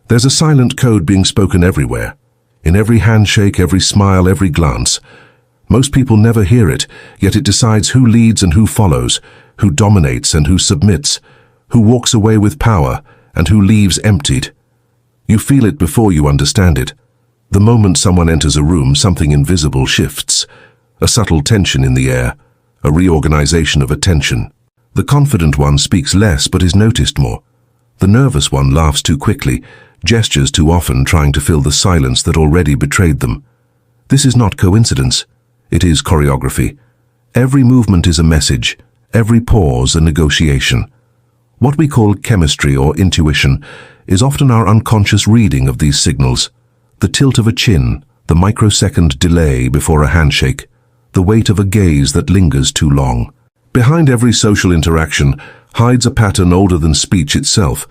There's a silent code being spoken everywhere, in every handshake, every smile, every glance. Most people never hear it, yet it decides who leads and who follows, who dominates and who submits, who walks away with power and who leaves emptied. You feel it before you understand it. The moment someone enters a room, something invisible shifts. A subtle tension in the air, a reorganization of attention. The confident one speaks less but is noticed more. The nervous one laughs too quickly, gestures too often, trying to fill the silence that already betrayed them. This is not coincidence. It is choreography. Every movement is a message, every pause a negotiation. What we call chemistry or intuition is often our unconscious reading of these signals. The tilt of a chin, the microsecond delay before a handshake, the weight of a gaze that lingers too long. Behind every social interaction hides a pattern older than speech itself,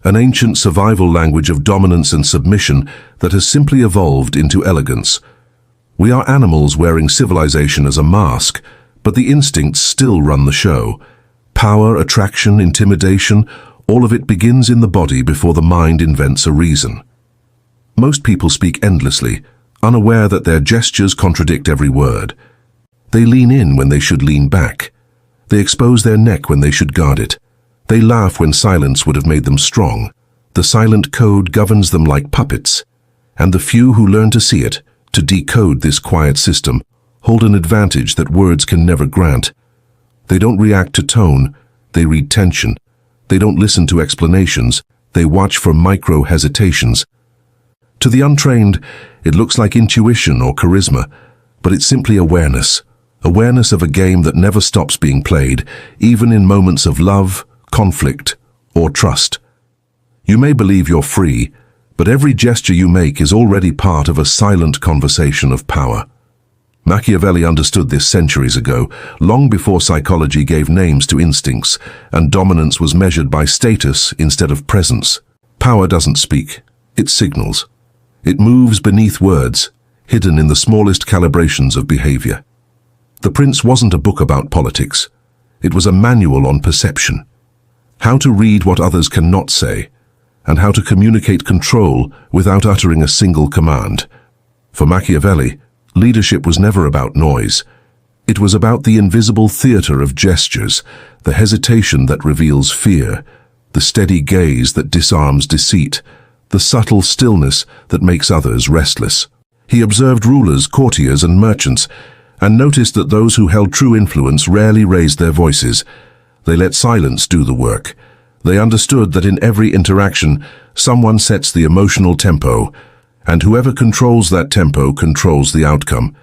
an ancient survival language of dominance and submission that has simply evolved into elegance. We are animals wearing civilization as a mask, but the instincts still run the show. Power, attraction, intimidation, all of it begins in the body before the mind invents a reason. Most people speak endlessly, unaware that their gestures contradict every word. They lean in when they should lean back. They expose their neck when they should guard it. They laugh when silence would have made them strong. The silent code governs them like puppets, and the few who learn to see it, to decode this quiet system, hold an advantage that words can never grant. They don't react to tone, they read tension. They don't listen to explanations, they watch for micro-hesitations. To the untrained, it looks like intuition or charisma, but it's simply awareness. Awareness of a game that never stops being played, even in moments of love, conflict, or trust. You may believe you're free, but every gesture you make is already part of a silent conversation of power. Machiavelli understood this centuries ago, long before psychology gave names to instincts, and dominance was measured by status instead of presence. Power doesn't speak, it signals. It moves beneath words, hidden in the smallest calibrations of behavior. The Prince wasn't a book about politics. It was a manual on perception. How to read what others cannot say, and how to communicate control without uttering a single command. For Machiavelli, leadership was never about noise. It was about the invisible theater of gestures, the hesitation that reveals fear, the steady gaze that disarms deceit, the subtle stillness that makes others restless. He observed rulers, courtiers, and merchants, and noticed that those who held true influence rarely raised their voices. They let silence do the work. They understood that in every interaction, someone sets the emotional tempo, and whoever controls that tempo controls the outcome.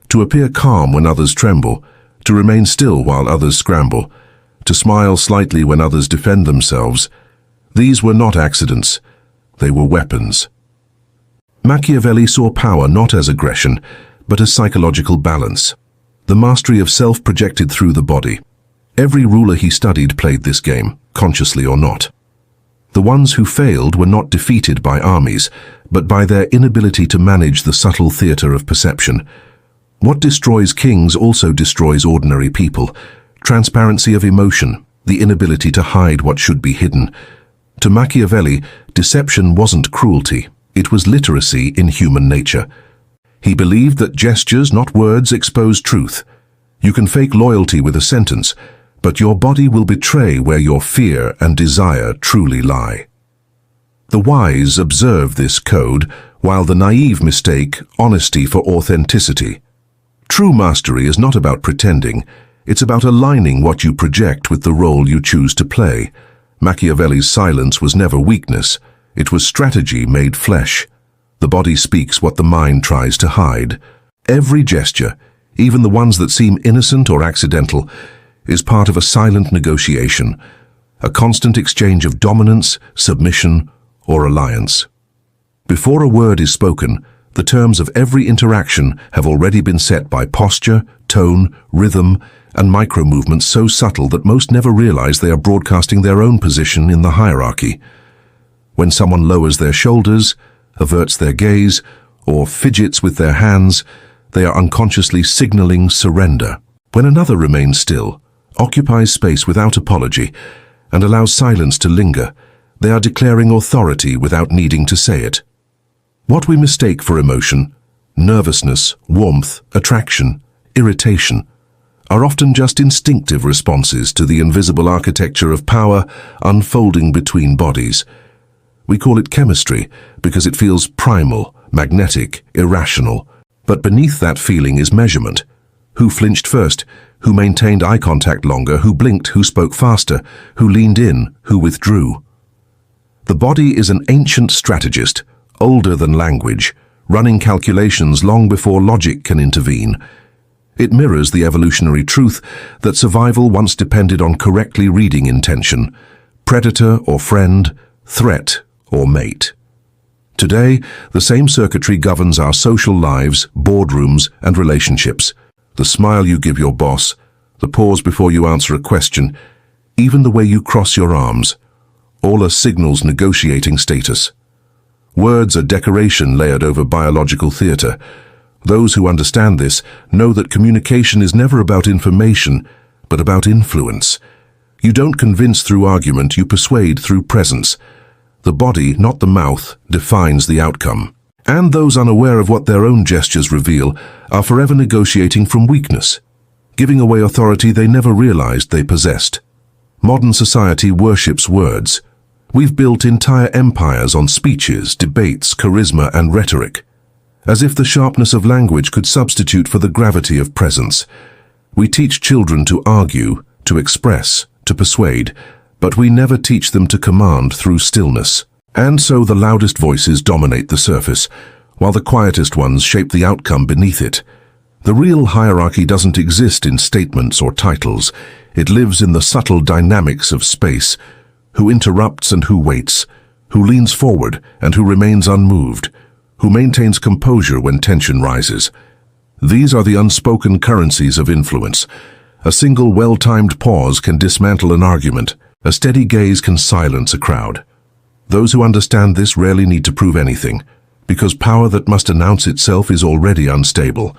To appear calm when others tremble, to remain still while others scramble, to smile slightly when others defend themselves, these were not accidents, they were weapons. Machiavelli saw power not as aggression, but as psychological balance. The mastery of self projected through the body. Every ruler he studied played this game, consciously or not. The ones who failed were not defeated by armies, but by their inability to manage the subtle theater of perception. What destroys kings also destroys ordinary people. Transparency of emotion, the inability to hide what should be hidden. To Machiavelli, deception wasn't cruelty, it was literacy in human nature. He believed that gestures, not words, expose truth. You can fake loyalty with a sentence, but your body will betray where your fear and desire truly lie. The wise observe this code, while the naive mistake honesty for authenticity. True mastery is not about pretending, it's about aligning what you project with the role you choose to play. Machiavelli's silence was never weakness, it was strategy made flesh. The body speaks what the mind tries to hide. Every gesture, even the ones that seem innocent or accidental, is part of a silent negotiation, a constant exchange of dominance, submission, or alliance. Before a word is spoken, the terms of every interaction have already been set by posture, tone, rhythm, and micro-movements so subtle that most never realize they are broadcasting their own position in the hierarchy. When someone lowers their shoulders, averts their gaze, or fidgets with their hands, they are unconsciously signaling surrender. When another remains still, occupies space without apology, and allows silence to linger, They are declaring authority without needing to say it. What we mistake for emotion, nervousness, warmth, attraction, irritation, are often just instinctive responses to the invisible architecture of power unfolding between bodies. We call it chemistry because it feels primal, magnetic, irrational. But beneath that feeling is measurement. Who flinched first? Who maintained eye contact longer? Who blinked? Who spoke faster? Who leaned in? Who withdrew? The body is an ancient strategist, older than language, running calculations long before logic can intervene. It mirrors the evolutionary truth that survival once depended on correctly reading intention, predator or friend, threat or mate. Today, the same circuitry governs our social lives, boardrooms, and relationships. The smile you give your boss, the pause before you answer a question, even the way you cross your arms, all are signals negotiating status. Words are decoration layered over biological theater. Those who understand this know that communication is never about information, but about influence. You don't convince through argument, you persuade through presence. The body, not the mouth, defines the outcome. And those unaware of what their own gestures reveal are forever negotiating from weakness, giving away authority they never realized they possessed. Modern society worships words. We've built entire empires on speeches, debates, charisma, and rhetoric, as if the sharpness of language could substitute for the gravity of presence. We teach children to argue, to express, to persuade, but we never teach them to command through stillness. And so the loudest voices dominate the surface, while the quietest ones shape the outcome beneath it. The real hierarchy doesn't exist in statements or titles. It lives in the subtle dynamics of space. Who interrupts and who waits, who leans forward and who remains unmoved, who maintains composure when tension rises. These are the unspoken currencies of influence. A single well-timed pause can dismantle an argument. A steady gaze can silence a crowd. Those who understand this rarely need to prove anything, because power that must announce itself is already unstable.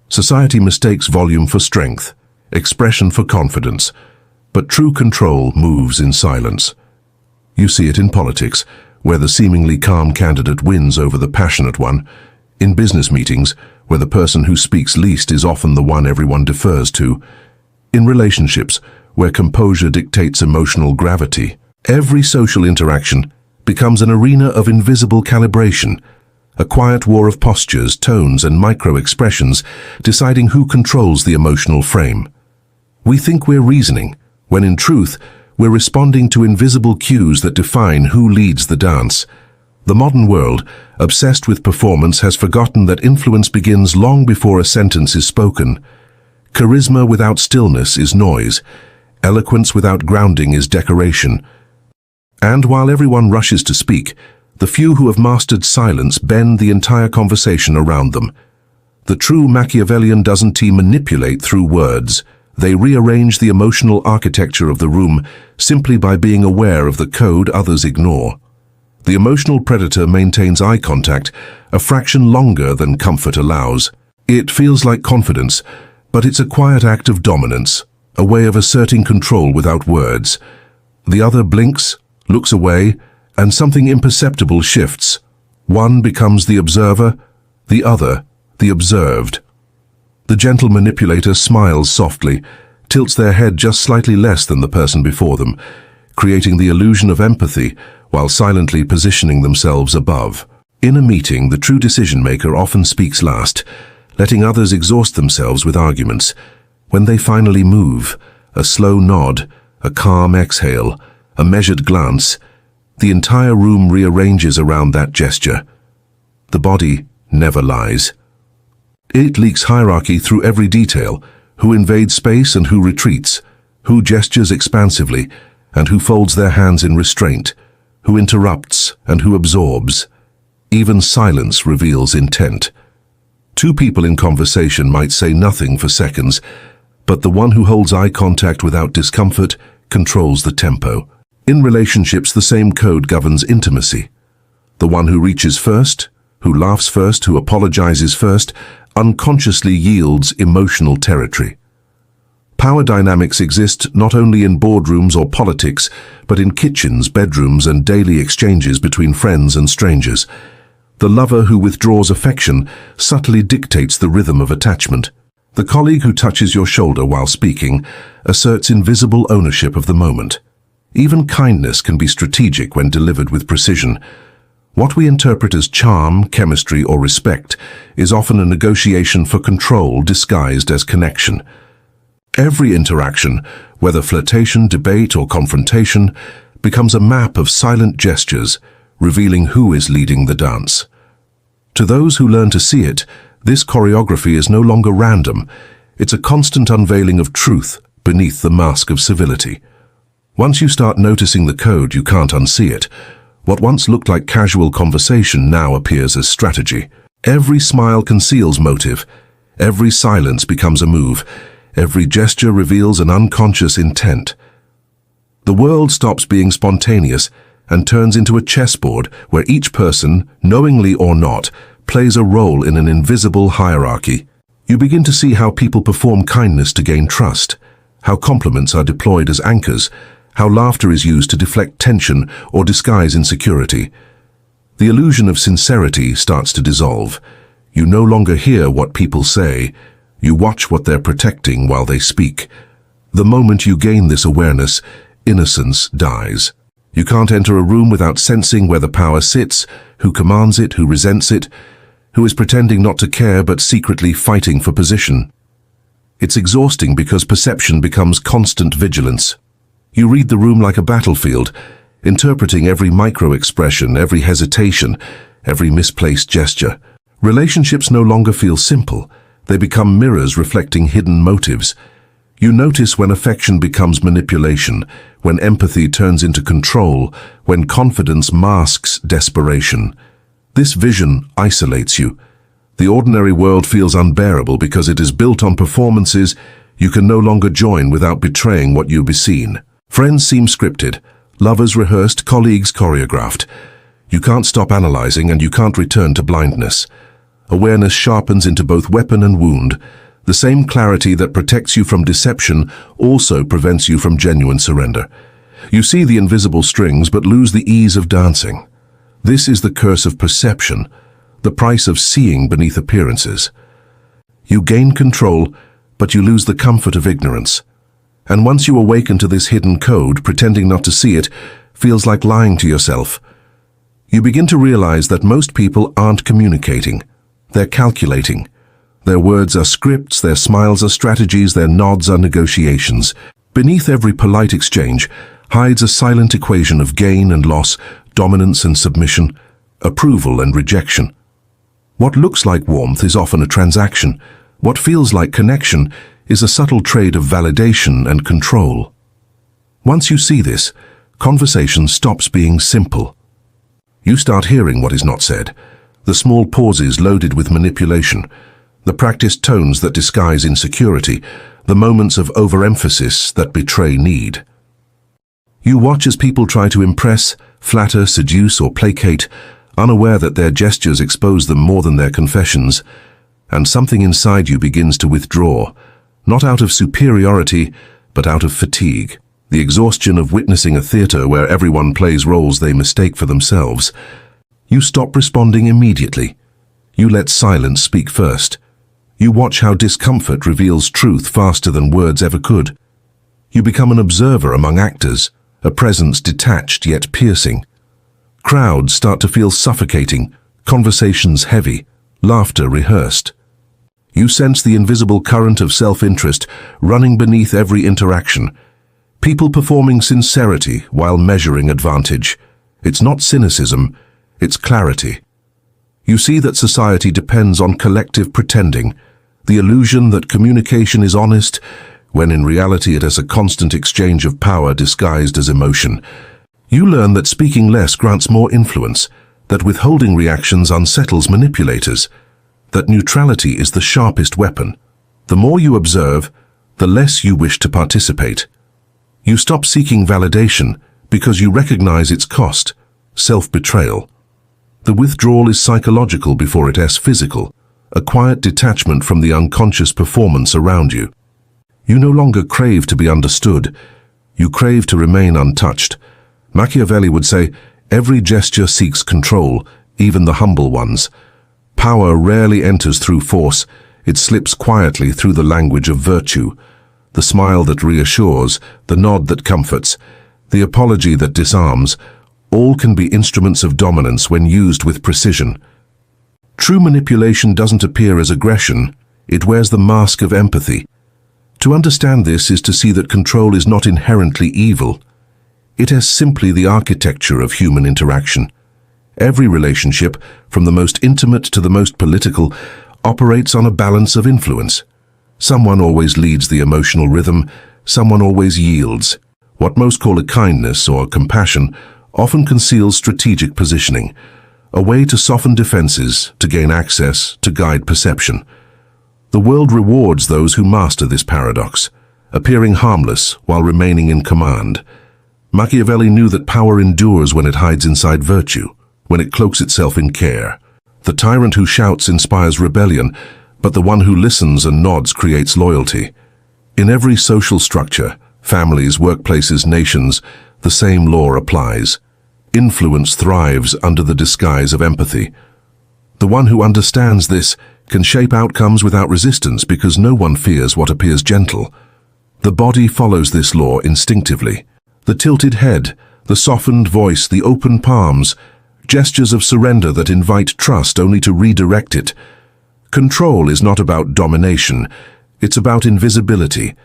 Society mistakes volume for strength, expression for confidence, but true control moves in silence. You see it in politics, where the seemingly calm candidate wins over the passionate one, in business meetings, where the person who speaks least is often the one everyone defers to, in relationships, where composure dictates emotional gravity. Every social interaction becomes an arena of invisible calibration, a quiet war of postures, tones, and micro-expressions deciding who controls the emotional frame. We think we're reasoning, when in truth, we're responding to invisible cues that define who leads the dance. The modern world, obsessed with performance, has forgotten that influence begins long before a sentence is spoken. Charisma without stillness is noise. Eloquence without grounding is decoration. And while everyone rushes to speak, the few who have mastered silence bend the entire conversation around them. The true Machiavellian doesn't manipulate through words. They rearrange the emotional architecture of the room simply by being aware of the code others ignore. The emotional predator maintains eye contact a fraction longer than comfort allows. It feels like confidence, but it's a quiet act of dominance, a way of asserting control without words. The other blinks, looks away, and something imperceptible shifts. One becomes the observer, the other the observed. The gentle manipulator smiles softly, tilts their head just slightly less than the person before them, creating the illusion of empathy while silently positioning themselves above. In a meeting, the true decision-maker often speaks last, letting others exhaust themselves with arguments. When they finally move, a slow nod, a calm exhale, a measured glance, the entire room rearranges around that gesture. The body never lies. It leaks hierarchy through every detail, who invades space and who retreats, who gestures expansively and who folds their hands in restraint, who interrupts and who absorbs. Even silence reveals intent. Two people in conversation might say nothing for seconds, but the one who holds eye contact without discomfort controls the tempo. In relationships, the same code governs intimacy. The one who reaches first, who laughs first, who apologizes first, unconsciously yields emotional territory. Power dynamics exist not only in boardrooms or politics, but in kitchens, bedrooms, and daily exchanges between friends and strangers. The lover who withdraws affection subtly dictates the rhythm of attachment. The colleague who touches your shoulder while speaking asserts invisible ownership of the moment. Even kindness can be strategic when delivered with precision. What we interpret as charm, chemistry, or respect is often a negotiation for control disguised as connection. Every interaction, whether flirtation, debate, or confrontation, becomes a map of silent gestures, revealing who is leading the dance. To those who learn to see it, this choreography is no longer random. It's a constant unveiling of truth beneath the mask of civility. Once you start noticing the code, you can't unsee it. What once looked like casual conversation now appears as strategy. Every smile conceals motive. Every silence becomes a move. Every gesture reveals an unconscious intent. The world stops being spontaneous and turns into a chessboard where each person, knowingly or not, plays a role in an invisible hierarchy. You begin to see how people perform kindness to gain trust, how compliments are deployed as anchors, how laughter is used to deflect tension or disguise insecurity. The illusion of sincerity starts to dissolve. You no longer hear what people say. You watch what they're protecting while they speak. The moment you gain this awareness, innocence dies. You can't enter a room without sensing where the power sits, who commands it, who resents it, who is pretending not to care but secretly fighting for position. It's exhausting because perception becomes constant vigilance. You read the room like a battlefield, interpreting every micro-expression, every hesitation, every misplaced gesture. Relationships no longer feel simple. They become mirrors reflecting hidden motives. You notice when affection becomes manipulation, when empathy turns into control, when confidence masks desperation. This vision isolates you. The ordinary world feels unbearable because it is built on performances you can no longer join without betraying what you've seen. Friends seem scripted, lovers rehearsed, colleagues choreographed. You can't stop analyzing and you can't return to blindness. Awareness sharpens into both weapon and wound. The same clarity that protects you from deception also prevents you from genuine surrender. You see the invisible strings but lose the ease of dancing. This is the curse of perception, the price of seeing beneath appearances. You gain control, but you lose the comfort of ignorance. And once you awaken to this hidden code, pretending not to see it feels like lying to yourself. You begin to realize that most people aren't communicating. They're calculating. Their words are scripts, their smiles are strategies, their nods are negotiations. Beneath every polite exchange hides a silent equation of gain and loss, dominance and submission, approval and rejection. What looks like warmth is often a transaction. What feels like connection is a subtle trade of validation and control. Once you see this, conversation stops being simple. You start hearing what is not said, the small pauses loaded with manipulation, the practiced tones that disguise insecurity, the moments of overemphasis that betray need. You watch as people try to impress, flatter, seduce, or placate, unaware that their gestures expose them more than their confessions, and something inside you begins to withdraw, not out of superiority, but out of fatigue, the exhaustion of witnessing a theater where everyone plays roles they mistake for themselves. You stop responding immediately. You let silence speak first. You watch how discomfort reveals truth faster than words ever could. You become an observer among actors, a presence detached yet piercing. Crowds start to feel suffocating, conversations heavy, laughter rehearsed. You sense the invisible current of self-interest running beneath every interaction. People performing sincerity while measuring advantage. It's not cynicism, it's clarity. You see that society depends on collective pretending, the illusion that communication is honest, when in reality it is a constant exchange of power disguised as emotion. You learn that speaking less grants more influence, that withholding reactions unsettles manipulators, that neutrality is the sharpest weapon. The more you observe, the less you wish to participate. You stop seeking validation because you recognize its cost, self-betrayal. The withdrawal is psychological before it is physical, a quiet detachment from the unconscious performance around you. You no longer crave to be understood. You crave to remain untouched. Machiavelli would say, every gesture seeks control, even the humble ones. Power rarely enters through force. It slips quietly through the language of virtue. The smile that reassures, the nod that comforts, the apology that disarms, all can be instruments of dominance when used with precision. True manipulation doesn't appear as aggression. It wears the mask of empathy. To understand this is to see that control is not inherently evil. It is simply the architecture of human interaction. Every relationship, from the most intimate to the most political, operates on a balance of influence. Someone always leads the emotional rhythm, someone always yields. What most call a kindness or compassion often conceals strategic positioning, a way to soften defenses, to gain access, to guide perception. The world rewards those who master this paradox, appearing harmless while remaining in command. Machiavelli knew that power endures when it hides inside virtue, when it cloaks itself in care. The tyrant who shouts inspires rebellion, but the one who listens and nods creates loyalty. In every social structure, families, workplaces, nations, the same law applies. Influence thrives under the disguise of empathy. The one who understands this can shape outcomes without resistance because no one fears what appears gentle. The body follows this law instinctively. The tilted head, the softened voice, the open palms, gestures of surrender that invite trust only to redirect it. Control is not about domination, it's about invisibility.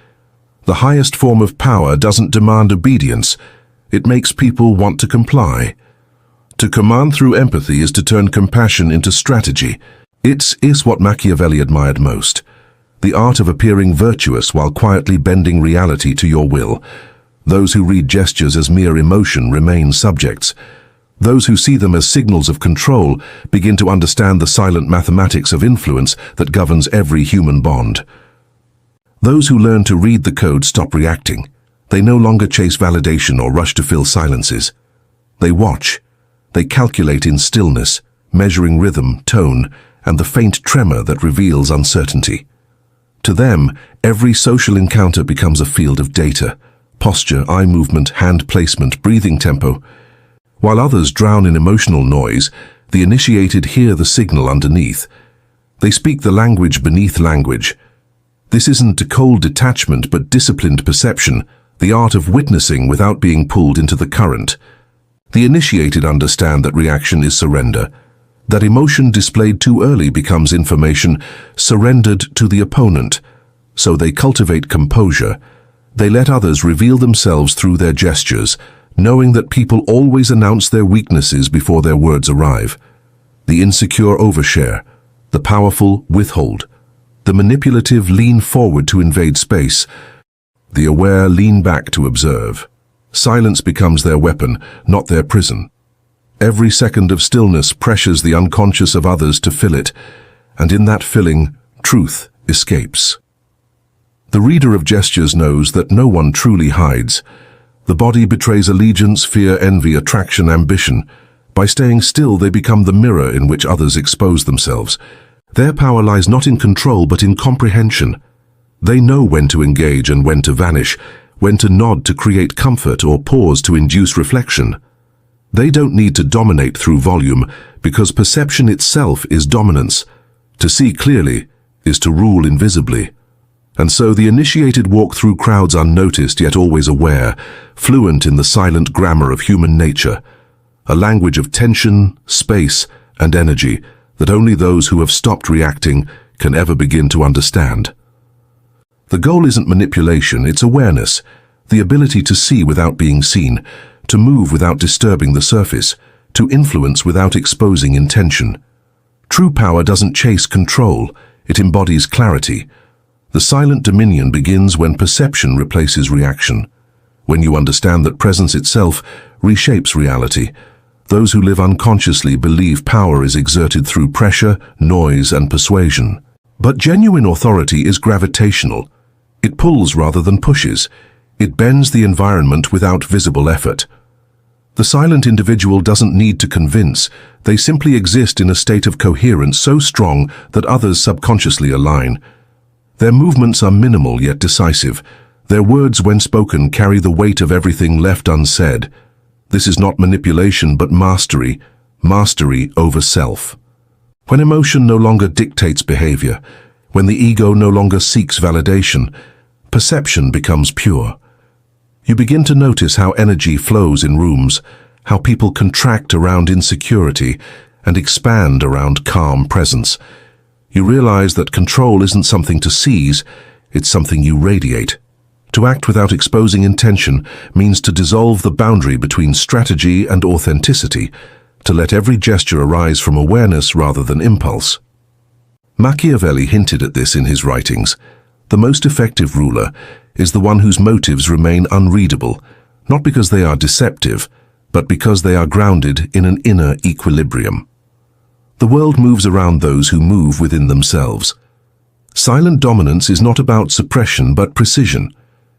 The highest form of power doesn't demand obedience, it makes people want to comply. To command through empathy is to turn compassion into strategy. It is what Machiavelli admired most, the art of appearing virtuous while quietly bending reality to your will. Those who read gestures as mere emotion remain subjects. Those who see them as signals of control begin to understand the silent mathematics of influence that governs every human bond. Those who learn to read the code stop reacting. They no longer chase validation or rush to fill silences. They watch. They calculate in stillness, measuring rhythm, tone, and the faint tremor that reveals uncertainty. To them, every social encounter becomes a field of data: posture, eye movement, hand placement, breathing tempo. While others drown in emotional noise, the initiated hear the signal underneath. They speak the language beneath language. This isn't a cold detachment but disciplined perception, the art of witnessing without being pulled into the current. The initiated understand that reaction is surrender, that emotion displayed too early becomes information surrendered to the opponent. So they cultivate composure. They let others reveal themselves through their gestures, knowing that people always announce their weaknesses before their words arrive. The insecure overshare, the powerful withhold, the manipulative lean forward to invade space, the aware lean back to observe. Silence becomes their weapon, not their prison. Every second of stillness pressures the unconscious of others to fill it, and in that filling, truth escapes. The reader of gestures knows that no one truly hides. The body betrays allegiance, fear, envy, attraction, ambition. By staying still, they become the mirror in which others expose themselves. Their power lies not in control, but in comprehension. They know when to engage and when to vanish, when to nod to create comfort or pause to induce reflection. They don't need to dominate through volume, because perception itself is dominance. To see clearly is to rule invisibly. And so the initiated walk through crowds unnoticed yet always aware, fluent in the silent grammar of human nature, a language of tension, space, and energy that only those who have stopped reacting can ever begin to understand. The goal isn't manipulation, it's awareness, the ability to see without being seen, to move without disturbing the surface, to influence without exposing intention. True power doesn't chase control, it embodies clarity. The silent dominion begins when perception replaces reaction. When you understand that presence itself reshapes reality, those who live unconsciously believe power is exerted through pressure, noise, and persuasion. But genuine authority is gravitational. It pulls rather than pushes. It bends the environment without visible effort. The silent individual doesn't need to convince. They simply exist in a state of coherence so strong that others subconsciously align. Their movements are minimal yet decisive. Their words, when spoken, carry the weight of everything left unsaid. This is not manipulation, but mastery, mastery over self. When emotion no longer dictates behavior, when the ego no longer seeks validation, perception becomes pure. You begin to notice how energy flows in rooms, how people contract around insecurity and expand around calm presence. You realize that control isn't something to seize, it's something you radiate. To act without exposing intention means to dissolve the boundary between strategy and authenticity, to let every gesture arise from awareness rather than impulse. Machiavelli hinted at this in his writings. The most effective ruler is the one whose motives remain unreadable, not because they are deceptive, but because they are grounded in an inner equilibrium. The world moves around those who move within themselves. Silent dominance is not about suppression but precision.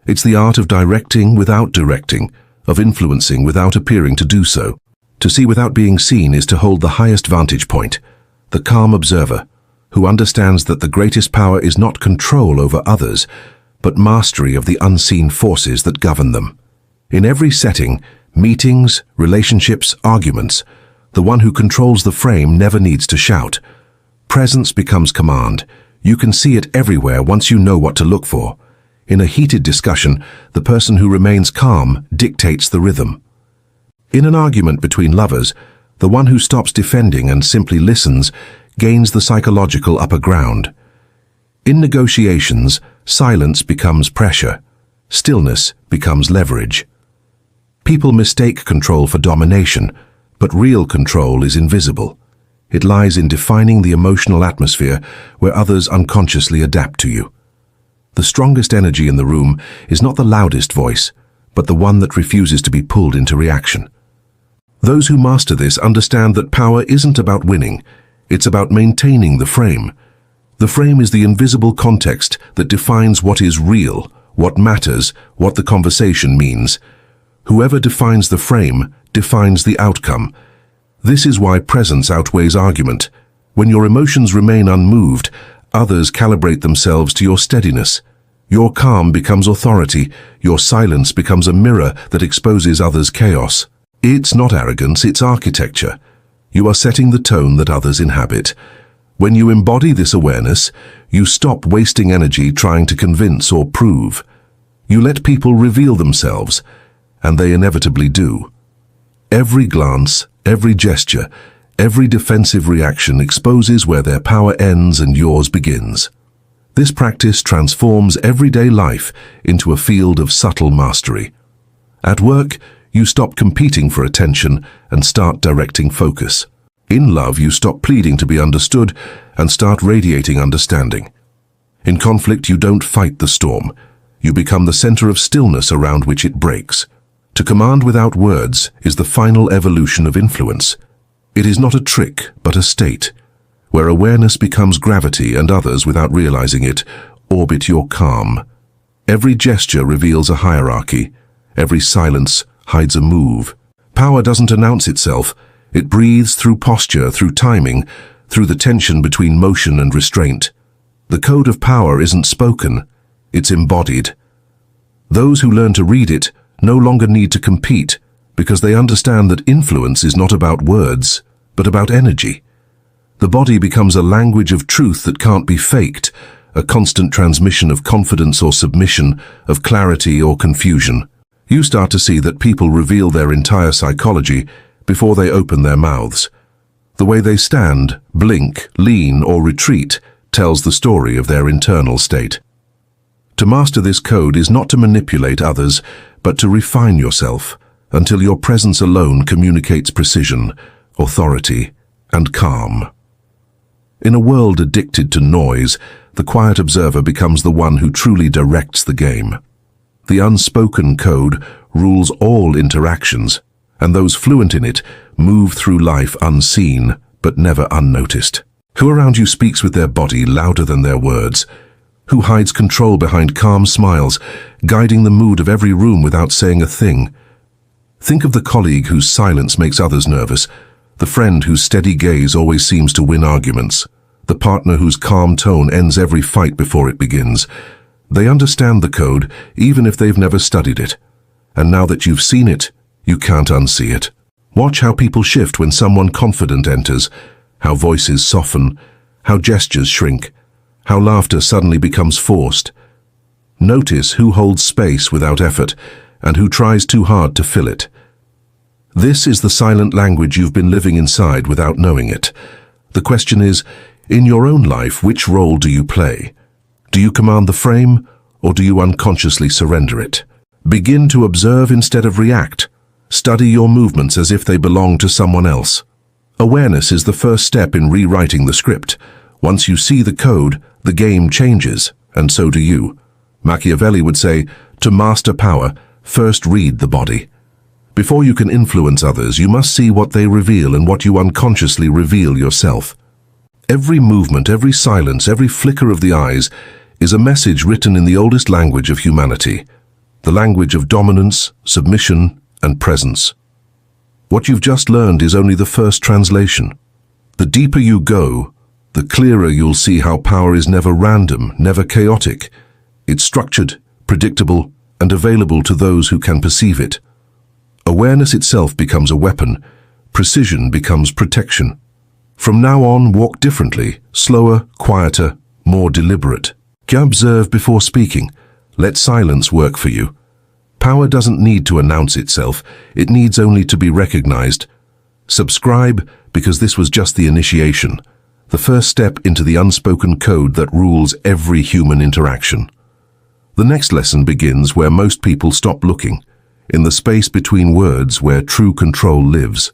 It's the art of directing without directing, of influencing without appearing to do so. To see without being seen is to hold the highest vantage point, the calm observer, who understands that the greatest power is not control over others, but mastery of the unseen forces that govern them. In every setting, meetings, relationships, arguments, the one who controls the frame never needs to shout. Presence becomes command. You can see it everywhere once you know what to look for. In a heated discussion, the person who remains calm dictates the rhythm. In an argument between lovers, the one who stops defending and simply listens gains the psychological upper ground. In negotiations, silence becomes pressure. Stillness becomes leverage. People mistake control for domination, but real control is invisible. It lies in defining the emotional atmosphere where others unconsciously adapt to you. The strongest energy in the room is not the loudest voice, but the one that refuses to be pulled into reaction. Those who master this understand that power isn't about winning, it's about maintaining the frame. The frame is the invisible context that defines what is real, what matters, what the conversation means. Whoever defines the frame defines the outcome. This is why presence outweighs argument. When your emotions remain unmoved, others calibrate themselves to your steadiness. Your calm becomes authority, your silence becomes a mirror that exposes others' chaos. It's not arrogance, it's architecture. You are setting the tone that others inhabit. When you embody this awareness, you stop wasting energy trying to convince or prove. You let people reveal themselves, and they inevitably do. Every glance, every gesture, every defensive reaction exposes where their power ends and yours begins. This practice transforms everyday life into a field of subtle mastery. At work, you stop competing for attention and start directing focus. In love, you stop pleading to be understood and start radiating understanding. In conflict, you don't fight the storm. You become the center of stillness around which it breaks. To command without words is the final evolution of influence. It is not a trick, but a state, where awareness becomes gravity and others, without realizing it, orbit your calm. Every gesture reveals a hierarchy. Every silence hides a move. Power doesn't announce itself. It breathes through posture, through timing, through the tension between motion and restraint. The code of power isn't spoken, it's embodied. Those who learn to read it no longer need to compete, because they understand that influence is not about words, but about energy. The body becomes a language of truth that can't be faked, a constant transmission of confidence or submission, of clarity or confusion. You start to see that people reveal their entire psychology before they open their mouths. The way they stand, blink, lean, or retreat tells the story of their internal state. To master this code is not to manipulate others, but to refine yourself until your presence alone communicates precision, authority, and calm. In a world addicted to noise, the quiet observer becomes the one who truly directs the game. The unspoken code rules all interactions, and those fluent in it move through life unseen, but never unnoticed. Who around you speaks with their body louder than their words? Who hides control behind calm smiles, guiding the mood of every room without saying a thing? Think of the colleague whose silence makes others nervous, the friend whose steady gaze always seems to win arguments, the partner whose calm tone ends every fight before it begins. They understand the code, even if they've never studied it. And now that you've seen it, you can't unsee it. Watch how people shift when someone confident enters, how voices soften, how gestures shrink, how laughter suddenly becomes forced. Notice who holds space without effort and who tries too hard to fill it. This is the silent language you've been living inside without knowing it. The question is, in your own life, which role do you play? Do you command the frame, or do you unconsciously surrender it? Begin to observe instead of react. Study your movements as if they belong to someone else. Awareness is the first step in rewriting the script. Once you see the code, the game changes, and so do you. Machiavelli would say, to master power, first read the body. Before you can influence others, you must see what they reveal and what you unconsciously reveal yourself. Every movement, every silence, every flicker of the eyes is a message written in the oldest language of humanity, the language of dominance, submission, and presence. What you've just learned is only the first translation. The deeper you go, the clearer you'll see how power is never random, never chaotic. It's structured, predictable, and available to those who can perceive it. Awareness itself becomes a weapon. Precision becomes protection. From now on, walk differently, slower, quieter, more deliberate. Observe before speaking. Let silence work for you. Power doesn't need to announce itself. It needs only to be recognized. Subscribe, because this was just the initiation, the first step into the unspoken code that rules every human interaction. The next lesson begins where most people stop looking, in the space between words where true control lives.